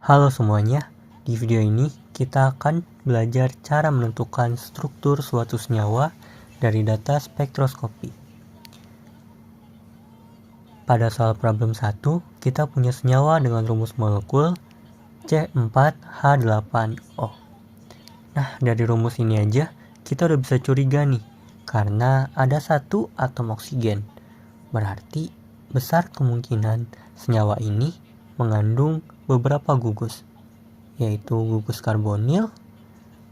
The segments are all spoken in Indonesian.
Halo semuanya, di video ini kita akan belajar cara menentukan struktur suatu senyawa dari data spektroskopi. Pada soal problem 1, kita punya senyawa dengan rumus molekul C4H8O. Nah, dari rumus ini aja kita udah bisa curiga nih, karena ada satu atom oksigen. Berarti besar kemungkinan senyawa ini mengandung beberapa gugus, yaitu gugus karbonil,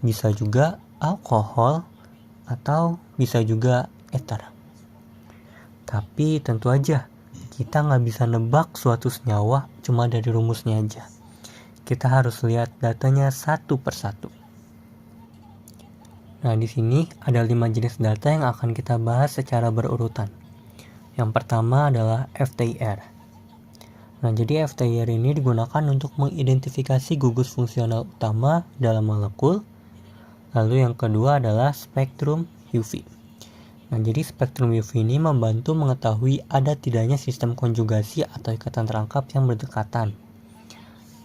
bisa juga alkohol, atau bisa juga eter. Tapi tentu aja kita nggak bisa nebak suatu senyawa cuma dari rumusnya aja. Kita harus lihat datanya satu persatu. Nah, di sini ada 5 jenis data yang akan kita bahas secara berurutan. Yang pertama adalah FTIR. Nah, jadi FTIR ini digunakan untuk mengidentifikasi gugus fungsional utama dalam molekul. Lalu yang kedua adalah spektrum UV. Nah, jadi spektrum UV ini membantu mengetahui ada tidaknya sistem konjugasi atau ikatan terangkap yang berdekatan.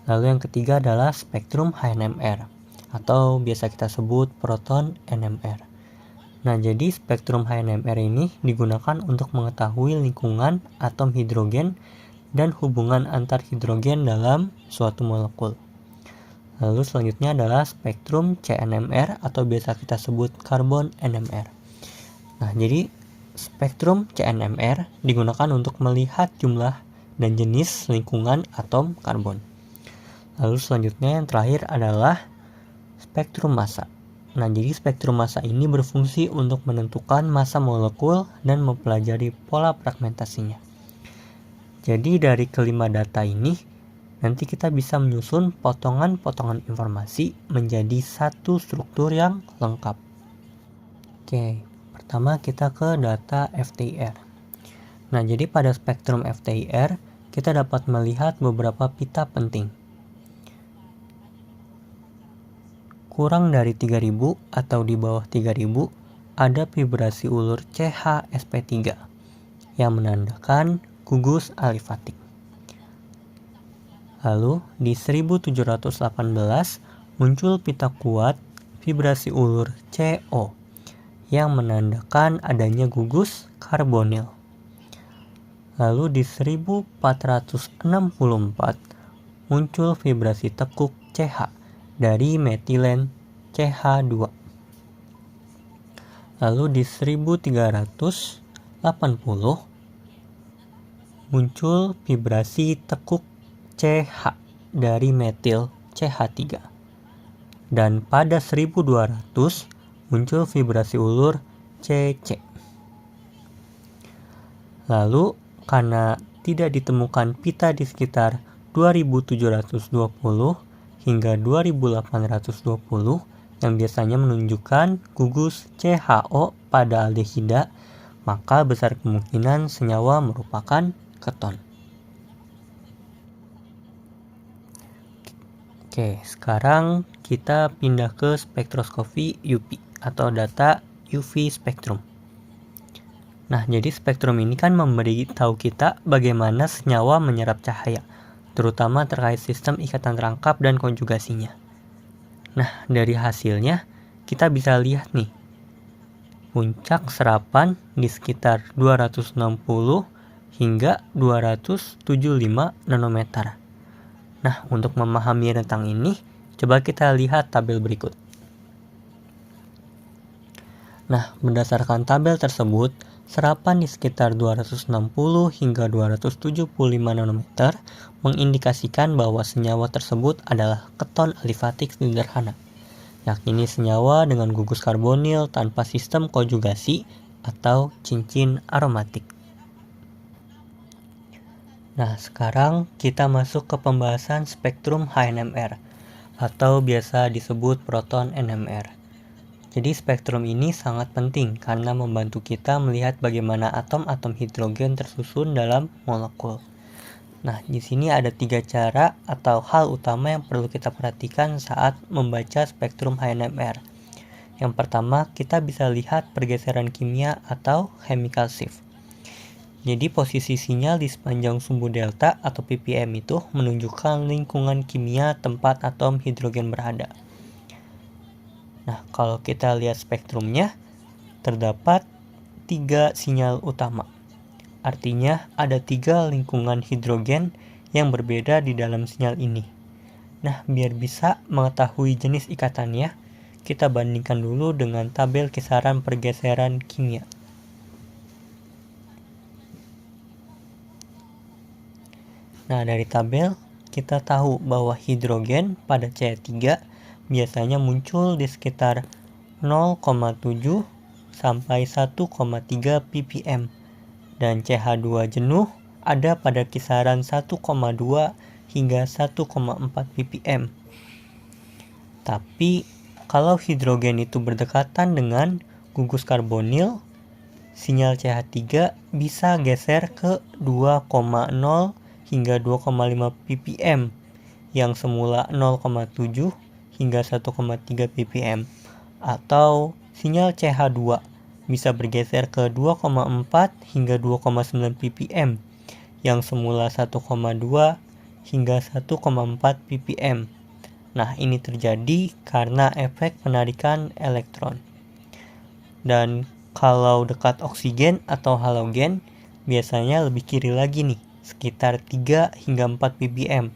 Lalu yang ketiga adalah spektrum HNMR, atau biasa kita sebut proton NMR. Nah, jadi spektrum HNMR ini digunakan untuk mengetahui lingkungan atom hidrogen dan hubungan antar hidrogen dalam suatu molekul. Lalu selanjutnya adalah spektrum CNMR atau biasa kita sebut karbon NMR. Nah, jadi spektrum CNMR digunakan untuk melihat jumlah dan jenis lingkungan atom karbon. Lalu selanjutnya yang terakhir adalah spektrum massa. Nah, jadi spektrum massa ini berfungsi untuk menentukan massa molekul dan mempelajari pola fragmentasinya. Jadi dari kelima data ini, nanti kita bisa menyusun potongan-potongan informasi menjadi satu struktur yang lengkap. Oke, pertama kita ke data FTIR. Nah, jadi pada spektrum FTIR, kita dapat melihat beberapa pita penting. Kurang dari 3000 atau di bawah 3000, ada vibrasi ulur CH-sp3 yang menandakan gugus alifatik. Lalu di 1718 muncul pita kuat vibrasi ulur CO yang menandakan adanya gugus karbonil. Lalu di 1464 muncul vibrasi tekuk CH dari metilen CH2. Lalu di 1380 muncul vibrasi tekuk CH dari metil CH3. Dan pada 1200 muncul vibrasi ulur CC. Lalu karena tidak ditemukan pita di sekitar 2720 hingga 2820 yang biasanya menunjukkan gugus CHO pada aldehida, maka besar kemungkinan senyawa merupakan keton. Oke, sekarang kita pindah ke spektroskopi UV atau data UV spektrum. Nah, jadi spektrum ini kan memberi tahu kita bagaimana senyawa menyerap cahaya, terutama terkait sistem ikatan terangkap dan konjugasinya. Nah, dari hasilnya kita bisa lihat nih, puncak serapan di sekitar 260 hingga 275 nanometer. Nah, untuk memahami rentang ini, coba kita lihat tabel berikut. Nah, berdasarkan tabel tersebut, serapan di sekitar 260 hingga 275 nanometer mengindikasikan bahwa senyawa tersebut adalah keton alifatik sederhana, yakni senyawa dengan gugus karbonil tanpa sistem konjugasi atau cincin aromatik. Nah, sekarang kita masuk ke pembahasan spektrum HNMR atau biasa disebut proton NMR. Jadi spektrum ini sangat penting karena membantu kita melihat bagaimana atom-atom hidrogen tersusun dalam molekul. Nah, di sini ada 3 cara atau hal utama yang perlu kita perhatikan saat membaca spektrum HNMR. Yang pertama, kita bisa lihat pergeseran kimia atau chemical shift. Jadi posisi sinyal di sepanjang sumbu delta atau ppm itu menunjukkan lingkungan kimia tempat atom hidrogen berada. Nah, kalau kita lihat spektrumnya, terdapat 3 sinyal utama. Artinya ada 3 lingkungan hidrogen yang berbeda di dalam sinyal ini. Nah, biar bisa mengetahui jenis ikatannya, kita bandingkan dulu dengan tabel kisaran pergeseran kimia. Nah, dari tabel kita tahu bahwa hidrogen pada CH3 biasanya muncul di sekitar 0,7 sampai 1,3 ppm dan CH2 jenuh ada pada kisaran 1,2 hingga 1,4 ppm. Tapi kalau hidrogen itu berdekatan dengan gugus karbonil, sinyal CH3 bisa geser ke 2,0 hingga 2,5 ppm yang semula 0,7 hingga 1,3 ppm, atau sinyal CH2 bisa bergeser ke 2,4 hingga 2,9 ppm yang semula 1,2 hingga 1,4 ppm. Nah, ini terjadi karena efek penarikan elektron. Dan kalau dekat oksigen atau halogen, biasanya lebih kiri lagi nih, sekitar 3 hingga 4 ppm.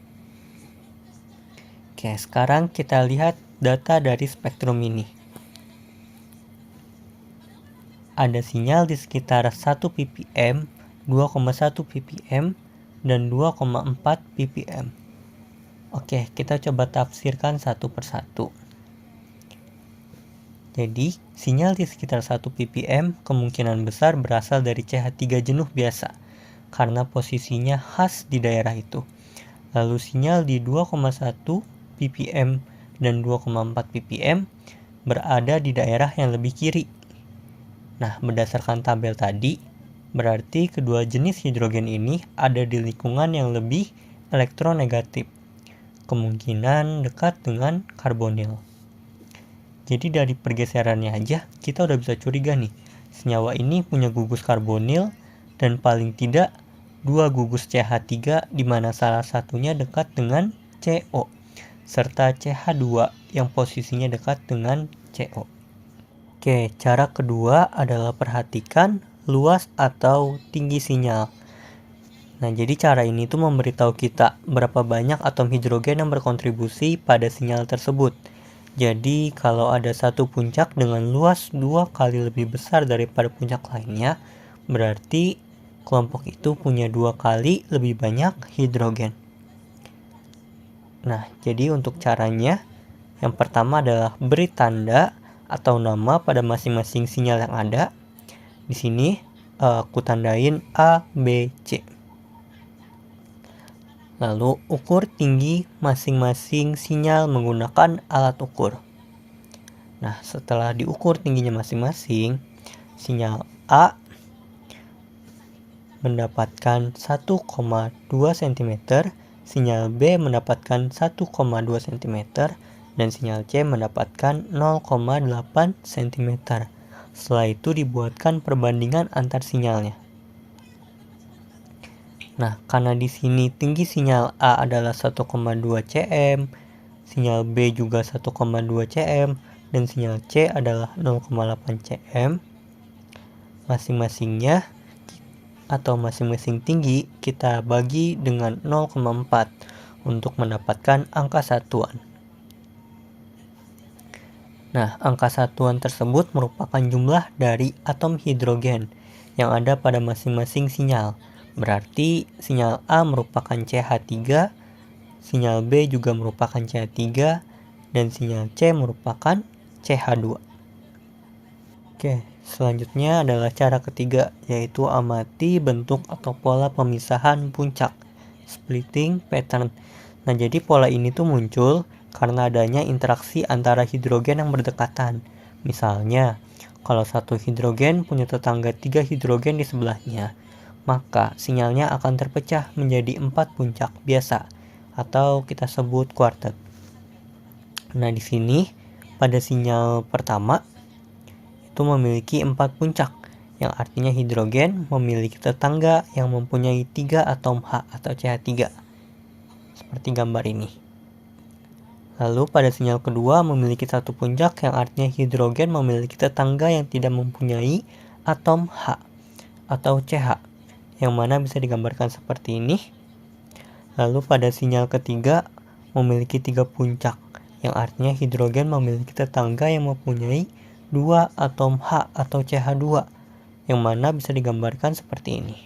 Oke, sekarang kita lihat data dari spektrum ini. Ada sinyal di sekitar 1 ppm, 2,1 ppm, dan 2,4 ppm. Oke, kita coba tafsirkan satu persatu. Jadi, sinyal di sekitar 1 ppm kemungkinan besar berasal dari CH3 jenuh biasa, karena posisinya khas di daerah itu. Lalu sinyal di 2,1 ppm dan 2,4 ppm berada di daerah yang lebih kiri. Nah, berdasarkan tabel tadi, berarti kedua jenis hidrogen ini ada di lingkungan yang lebih elektronegatif. Kemungkinan dekat dengan karbonil. Jadi dari pergeserannya aja kita udah bisa curiga nih, senyawa ini punya gugus karbonil dan paling tidak 2 gugus CH3 di mana salah satunya dekat dengan CO serta CH2 yang posisinya dekat dengan CO. Oke, cara kedua adalah perhatikan luas atau tinggi sinyal. Nah, jadi cara ini tuh memberitahu kita berapa banyak atom hidrogen yang berkontribusi pada sinyal tersebut. Jadi, kalau ada satu puncak dengan luas 2 kali lebih besar daripada puncak lainnya, berarti kelompok itu punya 2 kali lebih banyak hidrogen. Nah, jadi untuk caranya, yang pertama adalah beri tanda atau nama pada masing-masing sinyal yang ada. Di sini aku tandain A, B, C. Lalu ukur tinggi masing-masing sinyal menggunakan alat ukur. Nah, setelah diukur tingginya masing-masing, sinyal A mendapatkan 1,2 cm, sinyal B mendapatkan 1,2 cm, dan sinyal C mendapatkan 0,8 cm. Setelah itu dibuatkan perbandingan antar sinyalnya. Nah, karena di sini tinggi sinyal A adalah 1,2 cm, sinyal B juga 1,2 cm, dan sinyal C adalah 0,8 cm, masing-masingnya atau masing-masing tinggi kita bagi dengan 0,4 untuk mendapatkan angka satuan. Nah, angka satuan tersebut merupakan jumlah dari atom hidrogen yang ada pada masing-masing sinyal. Berarti sinyal A merupakan CH3, sinyal B juga merupakan CH3, dan sinyal C merupakan CH2. Oke, selanjutnya adalah cara ketiga, yaitu amati bentuk atau pola pemisahan puncak, splitting pattern. Nah, jadi pola ini tuh muncul karena adanya interaksi antara hidrogen yang berdekatan. Misalnya, kalau satu hidrogen punya tetangga 3 hidrogen di sebelahnya, maka sinyalnya akan terpecah menjadi 4 puncak biasa atau kita sebut quartet. Nah, di sini pada sinyal pertama itu memiliki 4 puncak yang artinya hidrogen memiliki tetangga yang mempunyai 3 atom H atau CH3, seperti gambar ini. Lalu pada sinyal kedua memiliki satu puncak yang artinya hidrogen memiliki tetangga yang tidak mempunyai atom H atau CH, yang mana bisa digambarkan seperti ini. Lalu pada sinyal ketiga memiliki 3 puncak, yang artinya hidrogen memiliki tetangga yang mempunyai 2 atom H atau CH2, yang mana bisa digambarkan seperti ini.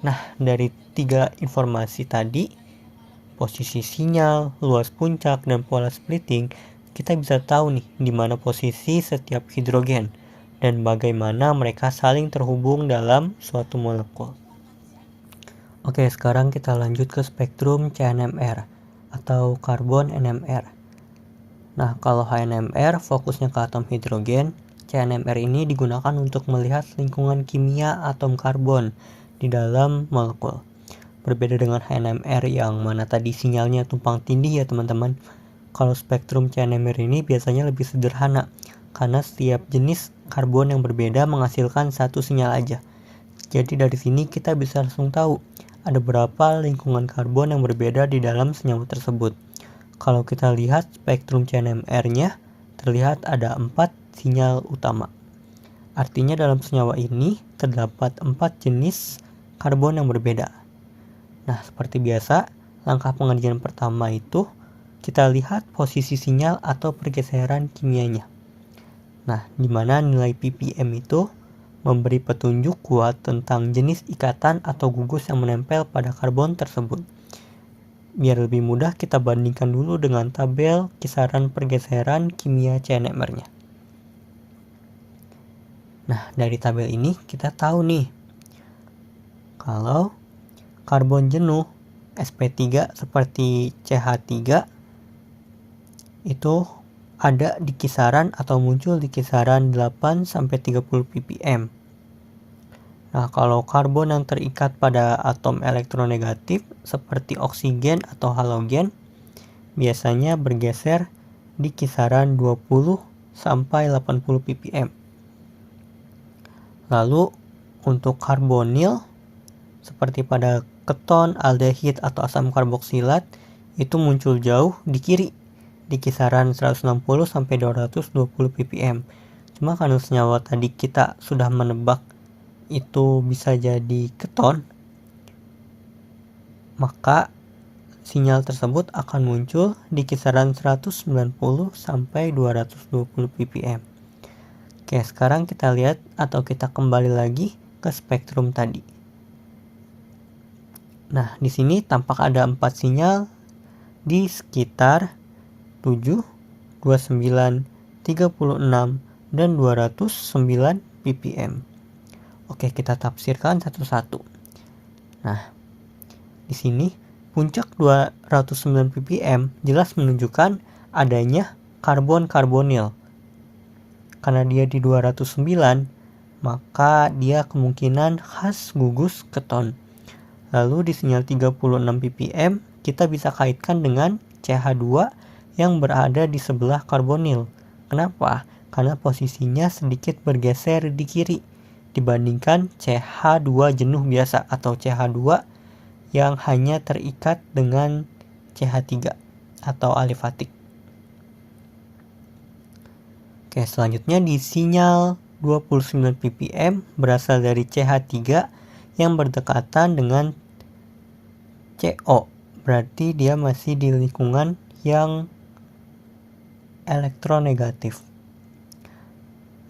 Nah, dari 3 informasi tadi, posisi sinyal, luas puncak, dan pola splitting, kita bisa tahu nih di mana posisi setiap hidrogen dan bagaimana mereka saling terhubung dalam suatu molekul. Oke, sekarang kita lanjut ke spektrum CNMR atau karbon NMR. Nah, kalau HNMR fokusnya ke atom hidrogen, CNMR ini digunakan untuk melihat lingkungan kimia atom karbon di dalam molekul. Berbeda dengan HNMR yang mana tadi sinyalnya tumpang tindih ya teman-teman. Kalau spektrum CNMR ini biasanya lebih sederhana, karena setiap jenis karbon yang berbeda menghasilkan satu sinyal aja. Jadi dari sini kita bisa langsung tahu ada berapa lingkungan karbon yang berbeda di dalam senyawa tersebut. Kalau kita lihat spektrum CNMR-nya, terlihat ada 4 sinyal utama. Artinya dalam senyawa ini terdapat 4 jenis karbon yang berbeda. Nah, seperti biasa, langkah pengerjaan pertama itu kita lihat posisi sinyal atau pergeseran kimianya. Nah, di mana nilai ppm itu memberi petunjuk kuat tentang jenis ikatan atau gugus yang menempel pada karbon tersebut. Biar lebih mudah, kita bandingkan dulu dengan tabel kisaran pergeseran kimia CNMR-nya. Nah, dari tabel ini kita tahu nih, kalau karbon jenuh sp3 seperti CH3 itu ada di kisaran atau muncul di kisaran 8-30 ppm. Nah, kalau karbon yang terikat pada atom elektronegatif seperti oksigen atau halogen biasanya bergeser di kisaran 20-80 ppm. Lalu untuk karbonil seperti pada keton, aldehid, atau asam karboksilat itu muncul jauh di kiri di kisaran 160-220 ppm. Cuma karena senyawa tadi kita sudah menebak itu bisa jadi keton, maka sinyal tersebut akan muncul di kisaran 190-220 ppm. Oke, sekarang kita lihat atau kita kembali lagi ke spektrum tadi. Nah, di sini tampak ada 4 sinyal di sekitar 7, 29, 36, dan 209 ppm. Oke, kita tafsirkan satu-satu. Nah, di sini puncak 209 ppm jelas menunjukkan adanya karbon-karbonil. Karena dia di 209, maka dia kemungkinan khas gugus keton. Lalu di sinyal 36 ppm kita bisa kaitkan dengan CH2 yang berada di sebelah karbonil. Kenapa? Karena posisinya sedikit bergeser di kiri dibandingkan CH2 jenuh biasa atau CH2 yang hanya terikat dengan CH3 atau alifatik. Oke, selanjutnya di sinyal 29 ppm berasal dari CH3 yang berdekatan dengan CO, berarti dia masih di lingkungan yang elektronegatif.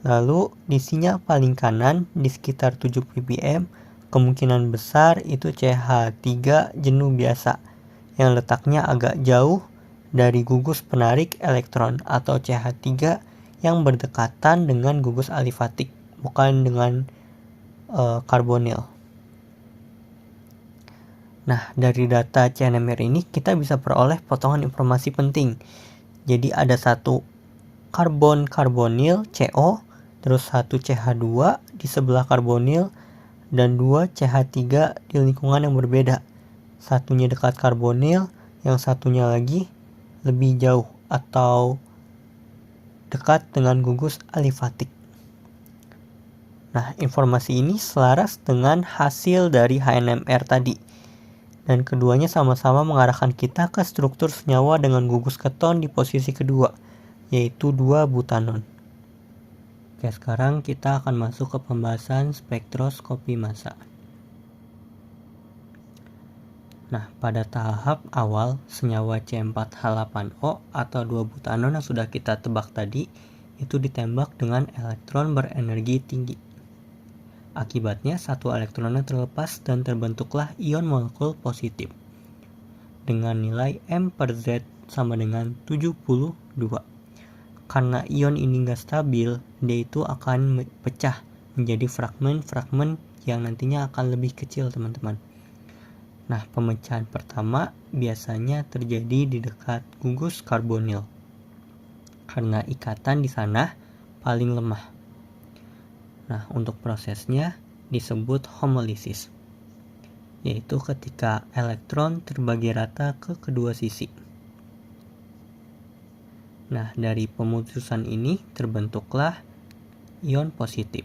Lalu di sinyal paling kanan di sekitar 7 ppm kemungkinan besar itu CH3 jenuh biasa yang letaknya agak jauh dari gugus penarik elektron atau CH3 yang berdekatan dengan gugus alifatik, bukan dengan karbonil. Nah, dari data CNMR ini kita bisa peroleh potongan informasi penting. Jadi ada satu karbon-karbonil CO, terus satu CH2 di sebelah karbonil, dan 2 CH3 di lingkungan yang berbeda. Satunya dekat karbonil, yang satunya lagi lebih jauh atau dekat dengan gugus alifatik. Nah, informasi ini selaras dengan hasil dari HNMR tadi. Dan keduanya sama-sama mengarahkan kita ke struktur senyawa dengan gugus keton di posisi kedua, yaitu 2-butanon. Oke, sekarang kita akan masuk ke pembahasan spektroskopi massa. Nah, pada tahap awal, senyawa C4H8O atau 2-butanon yang sudah kita tebak tadi, itu ditembak dengan elektron berenergi tinggi. Akibatnya, satu elektronnya terlepas dan terbentuklah ion molekul positif dengan nilai M per Z sama dengan 72. Karena ion ini nggak stabil, dia itu akan pecah menjadi fragmen-fragmen yang nantinya akan lebih kecil, teman-teman. Nah, pemecahan pertama biasanya terjadi di dekat gugus karbonil karena ikatan di sana paling lemah. Nah, untuk prosesnya disebut homolisis, yaitu ketika elektron terbagi rata ke kedua sisi. Nah, dari pemutusan ini terbentuklah ion positif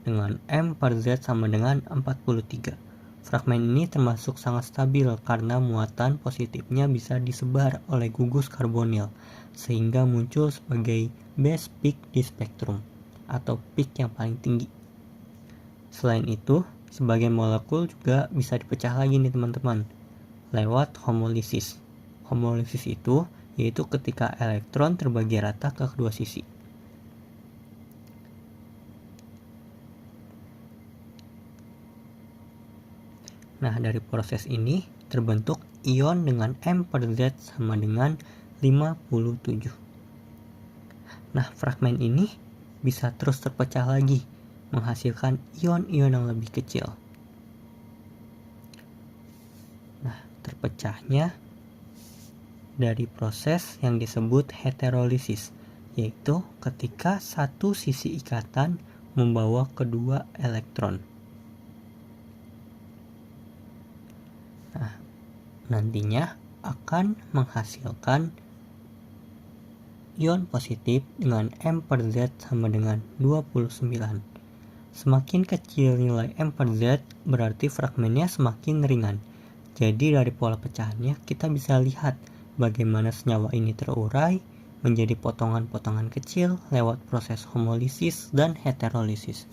dengan M per Z sama dengan 43. Fragmen ini termasuk sangat stabil karena muatan positifnya bisa disebar oleh gugus karbonil sehingga muncul sebagai base peak di spektrum atau peak yang paling tinggi. Selain itu, sebagian molekul juga bisa dipecah lagi nih teman-teman lewat homolisis. Homolisis itu yaitu ketika elektron terbagi rata ke kedua sisi. Nah, dari proses ini terbentuk ion dengan M per Z sama dengan 57. Nah, fragmen ini bisa terus terpecah lagi, menghasilkan ion-ion yang lebih kecil. Nah, terpecahnya dari proses yang disebut heterolisis, yaitu ketika satu sisi ikatan membawa kedua elektron. Nah, nantinya akan menghasilkan ion positif dengan M per Z sama dengan 29. Semakin kecil nilai M per Z berarti fragmennya semakin ringan. Jadi dari pola pecahannya kita bisa lihat bagaimana senyawa ini terurai menjadi potongan-potongan kecil lewat proses homolisis dan heterolisis.